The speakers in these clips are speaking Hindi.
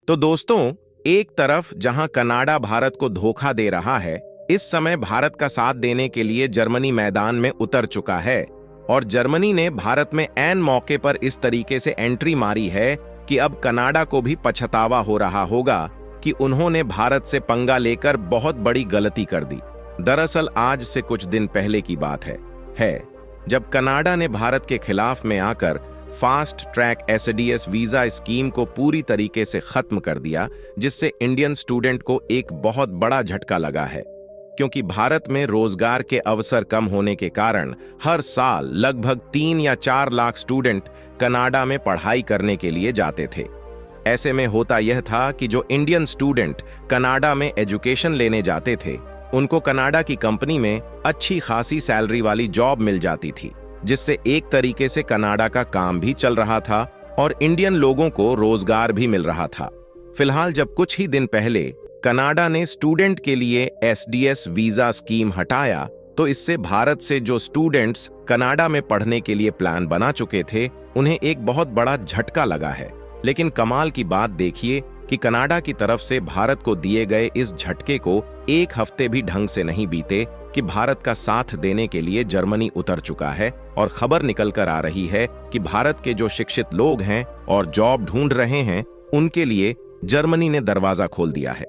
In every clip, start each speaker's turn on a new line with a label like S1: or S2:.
S1: तो दोस्तों, एक तरफ जहां कनाडा भारत को धोखा दे रहा है, इस समय भारत का साथ देने के लिए जर्मनी मैदान में उतर चुका है। और जर्मनी ने भारत में ऐन मौके पर इस तरीके से एंट्री मारी है कि अब कनाडा को भी पछतावा हो रहा होगा कि उन्होंने भारत से पंगा लेकर बहुत बड़ी गलती कर दी। दरअसल आज से कुछ दिन पहले की बात है जब कनाडा ने भारत के खिलाफ में आकर fast track SDS visa scheme को पूरी तरीके से खत्म कर दिया, जिससे इंडियन स्टूडेंट को एक बहुत बड़ा झटका लगा है। क्योंकि भारत में रोजगार के अवसर कम होने के कारण हर साल लगभग 3 या 4 लाख स्टूडेंट कनाडा में पढ़ाई करने के लिए जाते थे। ऐसे में होता यह था कि जो इंडियन स्टूडेंट कनाडा में एजुकेशन लेने जाते थे, उनको कनाडा की कंपनी में अच्छी खासी सैलरी वाली जॉब मिल जाती थी, जिससे एक तरीके से कनाडा का काम भी चल रहा था और इंडियन लोगों को रोजगार भी मिल रहा था। फिलहाल जब कुछ ही दिन पहले कनाडा ने स्टूडेंट के लिए एसडीएस वीजा स्कीम हटाया, तो इससे भारत से जो स्टूडेंट्स कनाडा में पढ़ने के लिए प्लान बना चुके थे, उन्हें एक बहुत बड़ा झटका लगा है। लेकिन कमाल की बात देखिए कि कनाडा की तरफ से भारत को दिए गए इस झटके को एक हफ्ते भी ढंग से नहीं बीते कि भारत का साथ देने के लिए जर्मनी उतर चुका है और खबर निकल कर आ रही है कि भारत के जो शिक्षित लोग हैं और जॉब ढूंढ रहे हैं, उनके लिए जर्मनी ने दरवाजा खोल दिया है।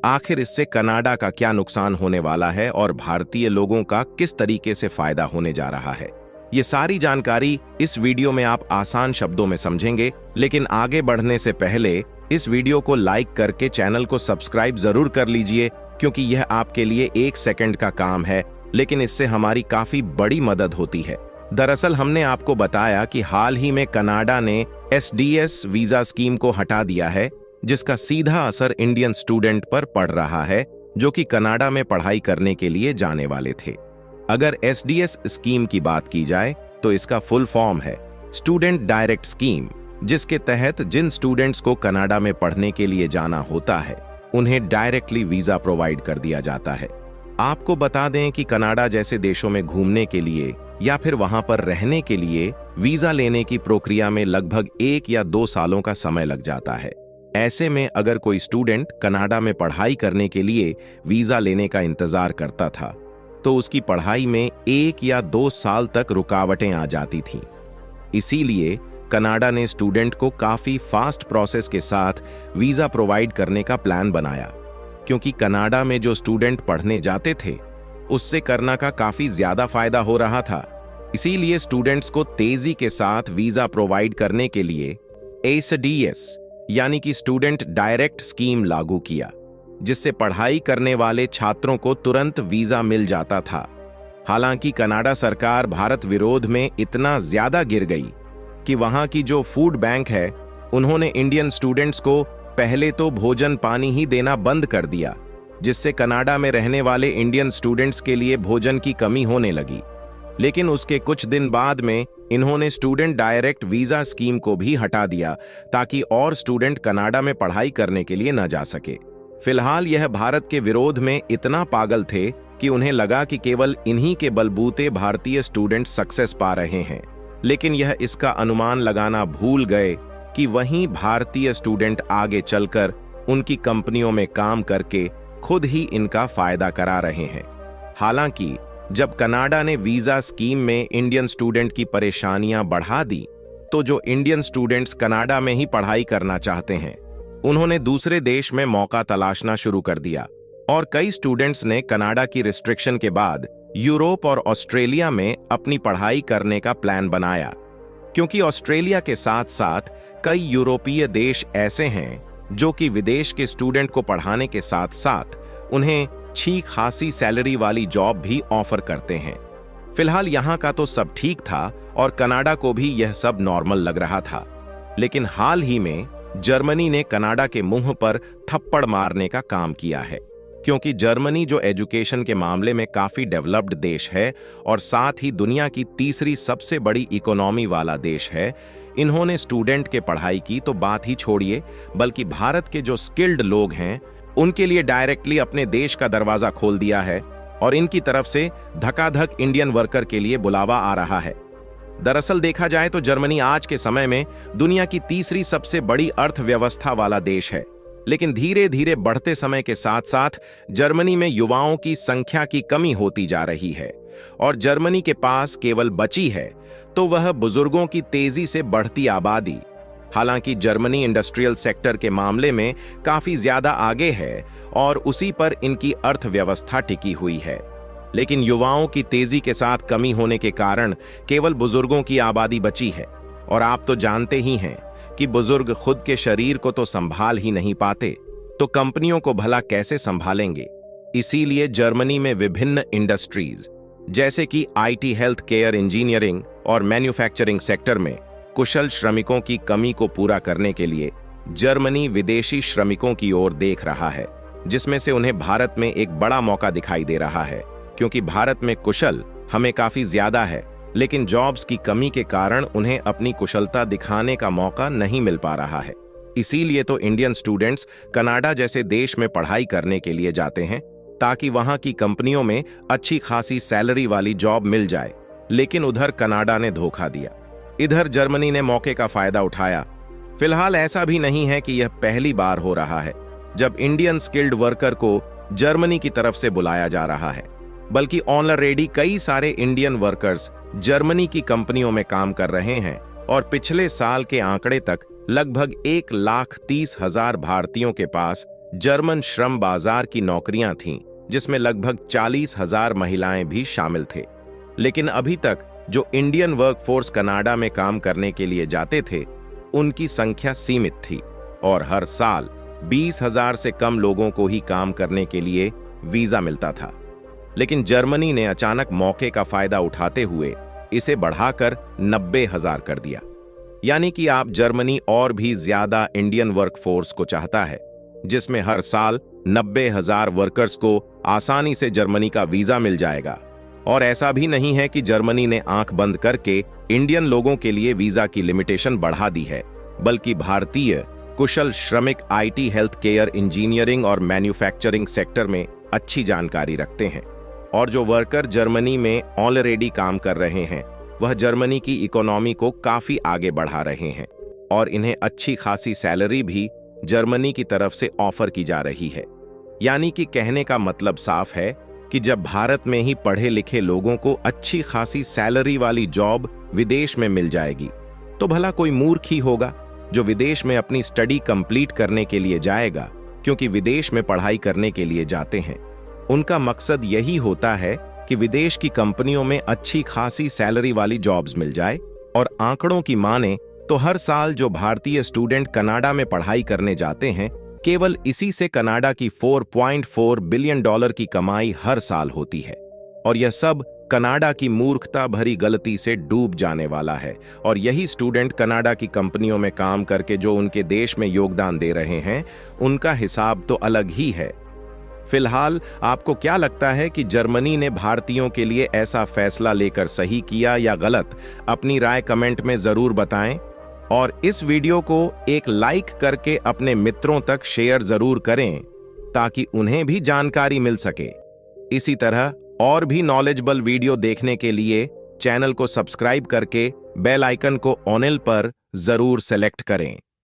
S1: आखिर इससे कनाडा का क्या नुकसान होने वाला है और भारतीय लोगों का किस तरीके से फायदा होने जा रहा है, ये सारी जानकारी इस वीडियो में आप आसान शब्दों में समझेंगे। लेकिन आगे बढ़ने से पहले इस वीडियो को लाइक करके चैनल को सब्सक्राइब जरूर कर लीजिए, क्योंकि यह आपके लिए 1 सेकंड का काम है, लेकिन इससे हमारी काफी बड़ी मदद होती है। दरअसल हमने आपको बताया कि हाल ही में कनाडा ने एसडीएस वीजा स्कीम को हटा दिया है, जिसका सीधा असर इंडियन स्टूडेंट पर पड़ रहा है, जो कि कनाडा में पढ़ाई करने के लिए जाने वाले थे। अगर एसडीएस स्कीम की बात की जाए तो इसका फुल फॉर्म है स्टूडेंट डायरेक्ट स्कीम, जिसके तहत जिन स्टूडेंट्स को कनाडा में पढ़ने के लिए जाना होता है, उन्हें डायरेक्टली वीजा प्रोवाइड कर दिया जाता है। आपको बता दें कि कनाडा जैसे देशों में घूमने के लिए या फिर वहां पर रहने के लिए वीजा लेने की प्रक्रिया में लगभग 1 या 2 सालों का समय लग जाता है। ऐसे में अगर कोई स्टूडेंट कनाडा में पढ़ाई करने के लिए वीजा लेने का इंतजार करता था, तो उसकी पढ़ाई में 1 या 2 साल तक रुकावटें आ जाती थीं। इसीलिए कनाडा ने स्टूडेंट को काफी फास्ट प्रोसेस के साथ वीजा प्रोवाइड करने का प्लान बनाया, क्योंकि कनाडा में जो स्टूडेंट पढ़ने जाते थे, उससे करना का काफी ज्यादा फायदा हो रहा था। इसीलिए स्टूडेंट्स को तेजी के साथ वीजा प्रोवाइड करने के लिए एसडीएस यानी कि स्टूडेंट डायरेक्ट स्कीम लागू किया, जिससे पढ़ाई करने वाले छात्रों को तुरंत वीजा मिल जाता था। हालांकि कनाडा सरकार भारत विरोध में इतना ज्यादा गिर गई कि वहां की जो फूड बैंक है, उन्होंने इंडियन स्टूडेंट्स को पहले तो भोजन पानी ही देना बंद कर दिया, जिससे कनाडा में रहने वाले इंडियन स्टूडेंट्स के लिए भोजन की कमी होने लगी। लेकिन उसके कुछ दिन बाद में इन्होंने स्टूडेंट डायरेक्ट वीजा स्कीम को भी हटा दिया, ताकि और स्टूडेंट कनाडा में पढ़ाई करने के लिए न जा सके। फिलहाल यह भारत के विरोध में इतना पागल थे कि उन्हें लगा कि केवल इन्हीं के बलबूते भारतीय स्टूडेंट सक्सेस पा रहे हैं। लेकिन यह इसका अनुमान लगाना भूल गए कि वहीं भारतीय स्टूडेंट आगे चलकर उनकी कंपनियों में काम करके खुद ही इनका फायदा करा रहे हैं। हालांकि जब कनाडा ने वीजा स्कीम में इंडियन स्टूडेंट की परेशानियां बढ़ा दी, तो जो इंडियन स्टूडेंट्स कनाडा में ही पढ़ाई करना चाहते हैं, उन्होंने दूसरे देश में मौका तलाशना शुरू कर दिया और कई स्टूडेंट्स ने कनाडा की रिस्ट्रिक्शन के बाद यूरोप और ऑस्ट्रेलिया में अपनी पढ़ाई करने का प्लान बनाया, क्योंकि ऑस्ट्रेलिया के साथ साथ कई यूरोपीय देश ऐसे हैं जो कि विदेश के स्टूडेंट को पढ़ाने के साथ साथ उन्हें अच्छी खासी सैलरी वाली जॉब भी ऑफर करते हैं। फिलहाल यहाँ का तो सब ठीक था और कनाडा को भी यह सब नॉर्मल लग रहा था। लेकिन हाल ही में जर्मनी ने कनाडा के मुंह पर थप्पड़ मारने का काम किया है, क्योंकि जर्मनी जो एजुकेशन के मामले में काफी डेवलप्ड देश है और साथ ही दुनिया की तीसरी सबसे बड़ी इकोनॉमी वाला देश है, इन्होंने स्टूडेंट के पढ़ाई की तो बात ही छोड़िए, बल्कि भारत के जो स्किल्ड लोग हैं उनके लिए डायरेक्टली अपने देश का दरवाजा खोल दिया है और इनकी तरफ से धकाधक इंडियन वर्कर के लिए बुलावा आ रहा है। दरअसल देखा जाए तो जर्मनी आज के समय में दुनिया की तीसरी सबसे बड़ी अर्थव्यवस्था वाला देश है लेकिन धीरे धीरे बढ़ते समय के साथ साथ जर्मनी में युवाओं की संख्या की कमी होती जा रही है और जर्मनी के पास केवल बची है तो वह बुजुर्गों की तेजी से बढ़ती आबादी। हालांकि जर्मनी इंडस्ट्रियल सेक्टर के मामले में काफी ज्यादा आगे है और उसी पर इनकी अर्थव्यवस्था टिकी हुई है, लेकिन युवाओं की तेजी के साथ कमी होने के कारण केवल बुजुर्गों की आबादी बची है। और आप तो जानते ही हैं कि बुजुर्ग खुद के शरीर को तो संभाल ही नहीं पाते, तो कंपनियों को भला कैसे संभालेंगे। इसीलिए जर्मनी में विभिन्न इंडस्ट्रीज जैसे कि आईटी, हेल्थ केयर, इंजीनियरिंग और मैन्युफैक्चरिंग सेक्टर में कुशल श्रमिकों की कमी को पूरा करने के लिए जर्मनी विदेशी श्रमिकों की ओर देख रहा है, जिसमें से उन्हें भारत में एक बड़ा मौका दिखाई दे रहा है, क्योंकि भारत में कुशल हमें काफी ज्यादा है, लेकिन जॉब्स की कमी के कारण उन्हें अपनी कुशलता दिखाने का मौका नहीं मिल पा रहा है। इसीलिए तो इंडियन स्टूडेंट्स कनाडा जैसे देश में पढ़ाई करने के लिए जाते हैं ताकि वहां की कंपनियों में अच्छी खासी सैलरी वाली जॉब मिल जाए। लेकिन उधर कनाडा ने धोखा दिया, इधर जर्मनी ने मौके का फायदा उठाया। फिलहाल ऐसा भी नहीं है कि यह पहली बार हो रहा है जब इंडियन स्किल्ड वर्कर को जर्मनी की तरफ से बुलाया जा रहा है, बल्कि ऑलरेडी कई सारे इंडियन वर्कर्स जर्मनी की कंपनियों में काम कर रहे हैं और पिछले साल के आंकड़े तक लगभग 1,30,000 भारतीयों के पास जर्मन श्रम बाजार की नौकरियां थीं, जिसमें लगभग 40,000 महिलाएं भी शामिल थे। लेकिन अभी तक जो इंडियन वर्कफोर्स कनाडा में काम करने के लिए जाते थे उनकी संख्या सीमित थी और हर साल 20,000 से कम लोगों को ही काम करने के लिए वीजा मिलता था। लेकिन जर्मनी ने अचानक मौके का फायदा उठाते हुए इसे बढ़ाकर 90,000 कर दिया। यानी कि आप जर्मनी और भी ज्यादा इंडियन वर्कफोर्स को चाहता है, जिसमें हर साल 90,000 वर्कर्स को आसानी से जर्मनी का वीजा मिल जाएगा। और ऐसा भी नहीं है कि जर्मनी ने आंख बंद करके इंडियन लोगों के लिए वीजा की लिमिटेशन बढ़ा दी है, बल्कि भारतीय कुशल श्रमिक आईटी, हेल्थ केयर, इंजीनियरिंग और मैन्युफैक्चरिंग सेक्टर में अच्छी जानकारी रखते हैं और जो वर्कर जर्मनी में ऑलरेडी काम कर रहे हैं वह जर्मनी की इकोनॉमी को काफी आगे बढ़ा रहे हैं और इन्हें अच्छी खासी सैलरी भी जर्मनी की तरफ से ऑफर की जा रही है। यानी कि कहने का मतलब साफ है कि जब भारत में ही पढ़े लिखे लोगों को अच्छी खासी सैलरी वाली जॉब विदेश में मिल जाएगी तो भला कोई मूर्ख ही होगा जो विदेश में अपनी स्टडी कंप्लीट करने के लिए जाएगा, क्योंकि विदेश में पढ़ाई करने के लिए जाते हैं उनका मकसद यही होता है कि विदेश की कंपनियों में अच्छी खासी सैलरी वाली जॉब्स मिल जाए। और आंकड़ों की माने तो हर साल जो भारतीय स्टूडेंट कनाडा में पढ़ाई करने जाते हैं केवल इसी से कनाडा की $4.4 बिलियन की कमाई हर साल होती है। और यह सब कनाडा की मूर्खता भरी गलती से डूब जाने वाला है और यही स्टूडेंट कनाडा की कंपनियों में काम करके जो उनके देश में योगदान दे रहे हैं उनका हिसाब तो अलग ही है। फिलहाल आपको क्या लगता है कि जर्मनी ने भारतीयों के लिए ऐसा फैसला लेकर सही किया या गलत? अपनी राय कमेंट में जरूर बताएं और इस वीडियो को एक लाइक करके अपने मित्रों तक शेयर जरूर करें ताकि उन्हें भी जानकारी मिल सके। इसी तरह और भी नॉलेजेबल वीडियो देखने के लिए चैनल को सब्सक्राइब करके बेल आइकन को ऑल पर जरूर सेलेक्ट करें।